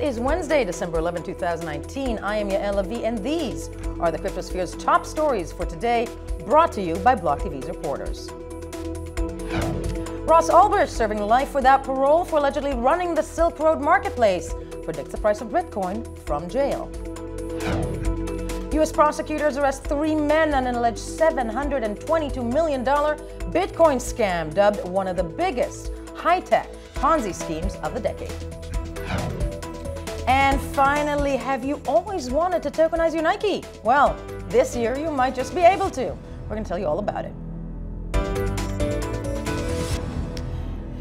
It is Wednesday, December 11, 2019. I am Yael Avi, and these are the Cryptosphere's top stories for today, brought to you by BLOCKTV's reporters. Ross Ulbricht serving life without parole for allegedly running the Silk Road marketplace, predicts the price of Bitcoin from jail. U.S. prosecutors arrest 3 men on an alleged $722 million Bitcoin scam, dubbed one of the biggest high-tech Ponzi schemes of the decade. And finally, have you always wanted to tokenize your Nike? Well, this year you might just be able to. We're going to tell you all about it.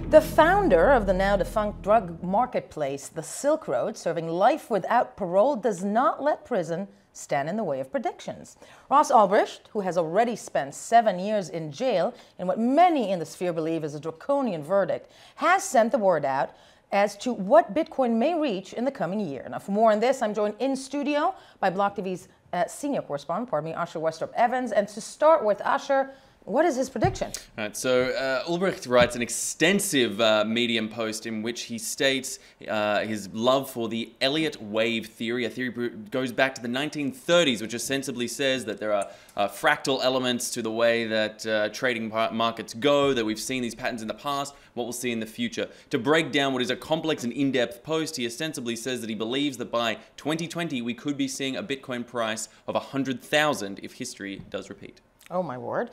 The founder of the now-defunct drug marketplace, the Silk Road, serving life without parole, does not let prison stand in the way of predictions. Ross Ulbricht, who has already spent 7 years in jail in what many in the sphere believe is a draconian verdict, has sent the word out as to what Bitcoin may reach in the coming year. Now, for more on this, I'm joined in studio by BLOCKTV's senior correspondent, Asher Westrop-Evans. And to start with, Asher, what is his prediction? All right, so Ulbricht writes an extensive Medium post in which he states his love for the Elliott wave theory. A theory goes back to the 1930s, which ostensibly says that there are fractal elements to the way that trading markets go, that we've seen these patterns in the past, what we'll see in the future. To break down what is a complex and in-depth post, he ostensibly says that he believes that by 2020 we could be seeing a Bitcoin price of 100,000 if history does repeat. Oh, my word.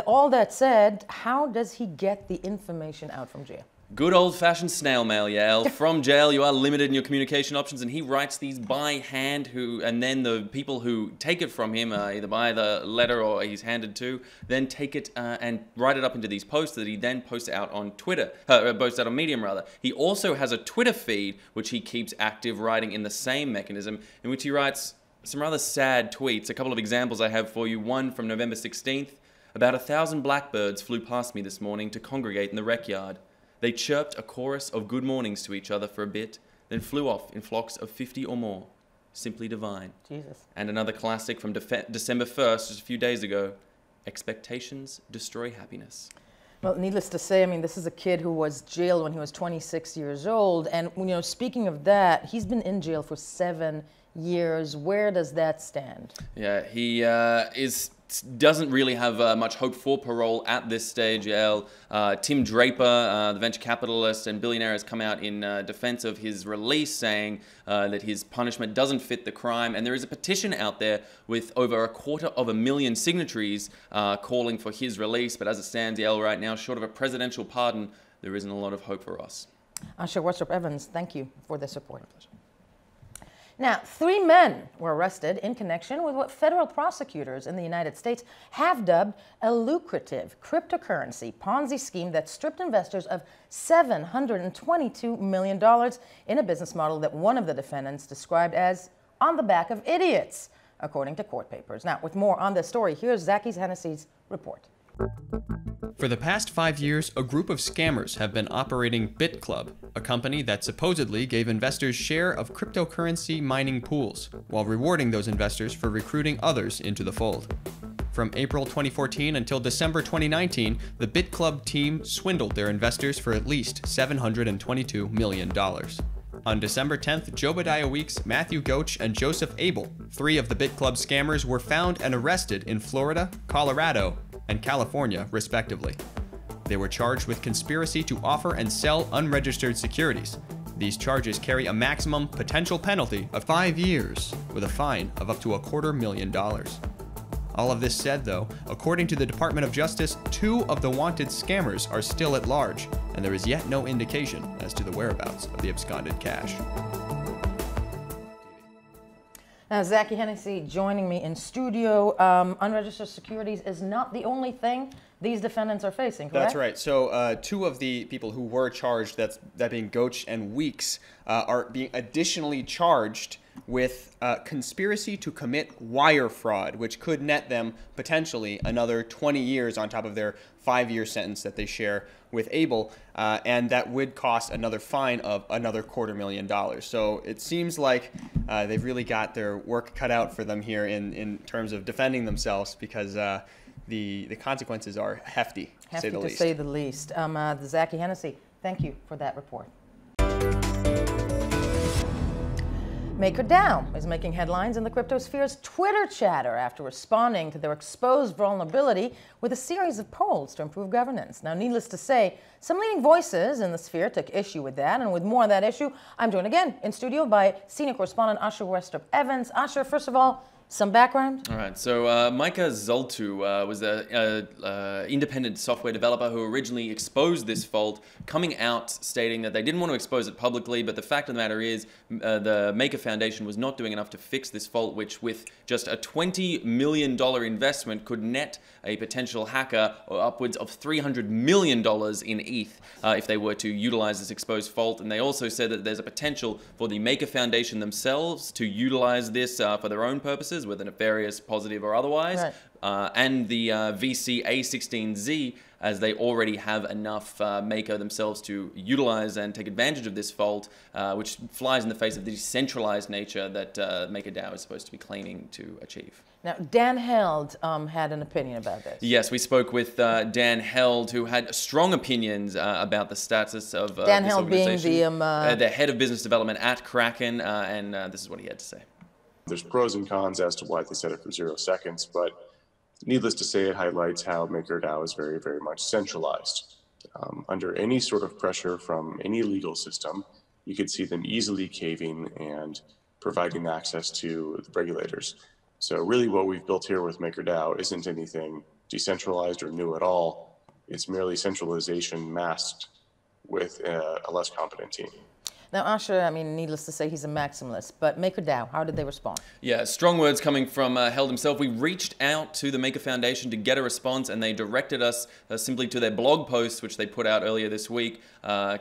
All that said, how does he get the information out from jail? Good old-fashioned snail mail, Yael. From jail, you are limited in your communication options, and he writes these by hand, and then the people who take it from him, either by the letter or he's handed to, then take it and write it up into these posts that he then posts out on Twitter, posts out on Medium, rather. He also has a Twitter feed, which he keeps active, writing in the same mechanism, in which he writes some rather sad tweets. A couple of examples I have for you. One from November 16th. About 1,000 blackbirds flew past me this morning to congregate in the rec yard. They chirped a chorus of good mornings to each other for a bit, then flew off in flocks of 50 or more. Simply divine. Jesus. And another classic from December 1st, just a few days ago. Expectations destroy happiness. Well, needless to say, I mean, this is a kid who was jailed when he was 26 years old. And, you know, speaking of that, he's been in jail for 7 years. Where does that stand? Yeah, he doesn't really have much hope for parole at this stage, Yael. Tim Draper, the venture capitalist and billionaire, has come out in defense of his release, saying that his punishment doesn't fit the crime. And there is a petition out there with over 250,000 signatories calling for his release. But as it stands, Yael, right now, short of a presidential pardon, there isn't a lot of hope for us. Asher Westrop-Evans, thank you for this report. Now, 3 men were arrested in connection with what federal prosecutors in the United States have dubbed a lucrative cryptocurrency Ponzi scheme that stripped investors of $722 million in a business model that one of the defendants described as on the back of idiots, according to court papers. Now, with more on this story, here's Zaki Hennessy's report. For the past 5 years, a group of scammers have been operating BitClub, a company that supposedly gave investors share of cryptocurrency mining pools, while rewarding those investors for recruiting others into the fold. From April 2014 until December 2019, the BitClub team swindled their investors for at least $722 million. On December 10th, Jobadiah Weeks, Matthew Goach, and Joseph Abel, 3 of the BitClub scammers, were found and arrested in Florida, Colorado, and California, respectively. They were charged with conspiracy to offer and sell unregistered securities. These charges carry a maximum potential penalty of 5 years, with a fine of up to $250,000. All of this said, though, according to the Department of Justice, 2 of the wanted scammers are still at large, and there is yet no indication as to the whereabouts of the absconded cash. Now, Zaki Hennessy joining me in studio. Unregistered securities is not the only thing these defendants are facing, correct? That's right. So 2 of the people who were charged, that being Goach and Weeks, are being additionally charged with conspiracy to commit wire fraud, which could net them potentially another 20 years on top of their 5-year sentence that they share with Abel, and that would cost another fine of another $250,000. So it seems like they've really got their work cut out for them here in terms of defending themselves, because the consequences are hefty, to say the least. Zaki Hennessy, thank you for that report. MakerDAO is making headlines in the cryptosphere's Twitter chatter after responding to their exposed vulnerability with a series of polls to improve governance. Now, needless to say, some leading voices in the sphere took issue with that, and with more of that issue, I'm joined again in studio by senior correspondent Asher Westrup-Evans. Asher, first of all, some background? All right, so Micah Zoltu was an independent software developer who originally exposed this fault, coming out stating that they didn't want to expose it publicly, but the fact of the matter is the Maker Foundation was not doing enough to fix this fault, which with just a $20 million investment could net a potential hacker upwards of $300 million in ETH if they were to utilize this exposed fault. And they also said that there's a potential for the Maker Foundation themselves to utilize this for their own purposes, whether nefarious, positive, or otherwise, right. And the VC A16Z, as they already have enough Maker themselves to utilize and take advantage of this fault, which flies in the face of the decentralized nature that MakerDAO is supposed to be claiming to achieve. Now, Dan Held had an opinion about this. Yes, we spoke with Dan Held, who had strong opinions about the status of Dan this Held organization. being the head of business development at Kraken, and this is what he had to say. There's pros and cons as to why they set it for 0 seconds, but needless to say, it highlights how MakerDAO is very, very much centralized. Under any sort of pressure from any legal system, you could see them easily caving and providing access to the regulators. So really what we've built here with MakerDAO isn't anything decentralized or new at all. It's merely centralization masked with a less competent team. Now, Asher, I mean, needless to say, he's a maximalist, but MakerDAO, how did they respond? Yeah, strong words coming from Held himself. We reached out to the Maker Foundation to get a response, and they directed us simply to their blog post, which they put out earlier this week.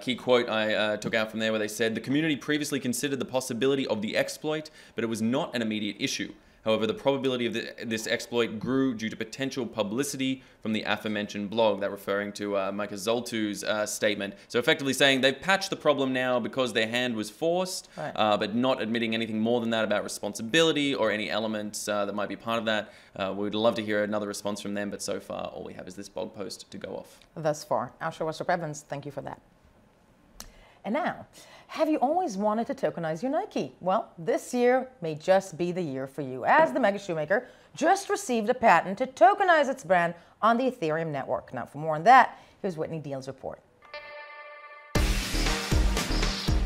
Key quote I took out from there where they said, "The community previously considered the possibility of the exploit, but it was not an immediate issue. However, the probability of this exploit grew due to potential publicity from the aforementioned blog," that referring to Micah Zoltu's statement. So effectively saying they've patched the problem now because their hand was forced, right. But not admitting anything more than that about responsibility or any elements that might be part of that. We'd love to hear another response from them, but so far all we have is this blog post to go off. Thus far. Asher Westrup-Evans, thank you for that. And now, have you always wanted to tokenize your Nike? Well, this year may just be the year for you, as the mega shoemaker just received a patent to tokenize its brand on the Ethereum network. Now, for more on that, here's Whitney Deal's report.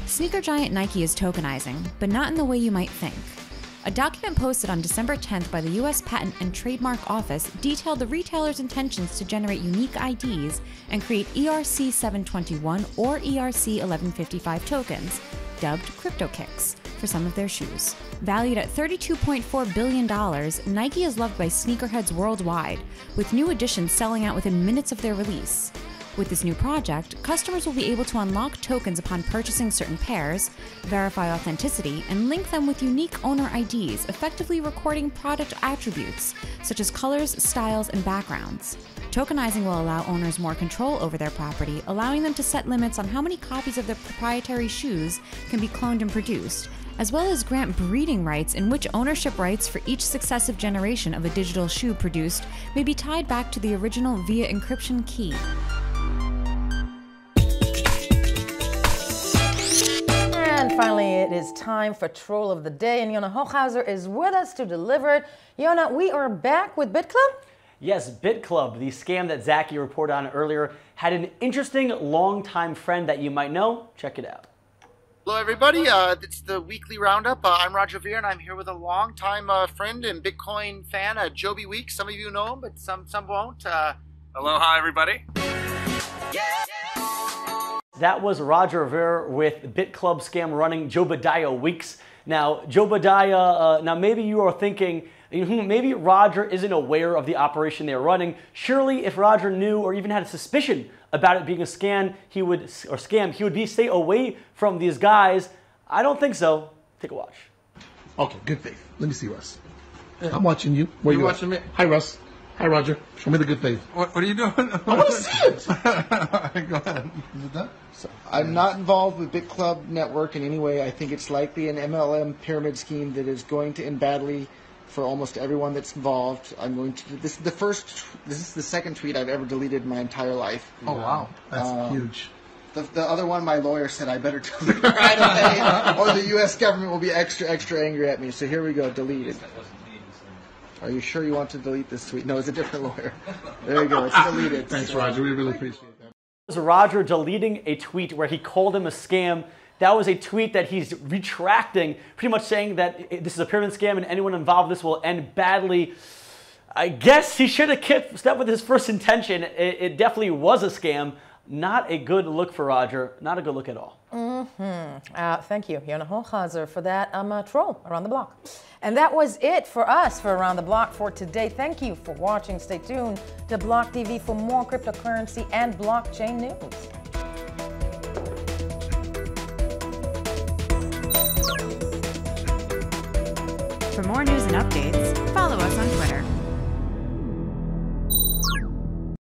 Sneaker giant Nike is tokenizing, but not in the way you might think. A document posted on December 10th by the U.S. Patent and Trademark Office detailed the retailer's intentions to generate unique IDs and create ERC-721 or ERC-1155 tokens, dubbed Crypto Kicks, for some of their shoes. Valued at $32.4 billion, Nike is loved by sneakerheads worldwide, with new editions selling out within minutes of their release. With this new project, customers will be able to unlock tokens upon purchasing certain pairs, verify authenticity, and link them with unique owner IDs, effectively recording product attributes, such as colors, styles, and backgrounds. Tokenizing will allow owners more control over their property, allowing them to set limits on how many copies of their proprietary shoes can be cloned and produced, as well as grant breeding rights in which ownership rights for each successive generation of a digital shoe produced may be tied back to the original via encryption key. And finally, it is time for Troll of the Day, and Yona Hochhauser is with us to deliver it. Yona, we are back with BitClub? Yes, BitClub, the scam that Zachy reported on earlier, had an interesting longtime friend that you might know. Check it out. Hello, everybody. It's the weekly roundup. I'm Roger Veer, and I'm here with a longtime friend and Bitcoin fan, Joby Weeks. Some of you know him, but some won't. Aloha, everybody. That was Roger Ver with BitClub scam running Jobadiah Weeks. Now, Jobadiah, now maybe you are thinking, maybe Roger isn't aware of the operation they're running. Surely if Roger knew or even had a suspicion about it being a scam, he would stay away from these guys. I don't think so. Take a watch. Okay, good faith. Let me see, Russ. I'm watching you. Where you watching me? Hi, Russ. Hi, Roger. Show me the good faith. What are you doing? I want to see it. Go ahead. Is it done? So I'm not involved with BitClub Network in any way. I think it's likely an MLM pyramid scheme that is going to end badly for almost everyone that's involved. I'm going to. This is the second tweet I've ever deleted in my entire life. Oh wow, that's huge. The other one, my lawyer said I better delete it right away, or the U.S. government will be extra angry at me. So here we go, deleted. Are you sure you want to delete this tweet? No, it's a different lawyer. There you go, it's deleted. Thanks, Roger. We really appreciate that. It was Roger deleting a tweet where he called him a scam. That was a tweet that he's retracting, pretty much saying that this is a pyramid scam and anyone involved with this will end badly. I guess he should have stepped with his first intention. It definitely was a scam. Not a good look for Roger. Not a good look at all. Thank you, Yonah Holchazer, for that troll around the block. And that was it for us for Around the Block for today. Thank you for watching. Stay tuned to Block TV for more cryptocurrency and blockchain news. For more news and updates, follow us on Twitter.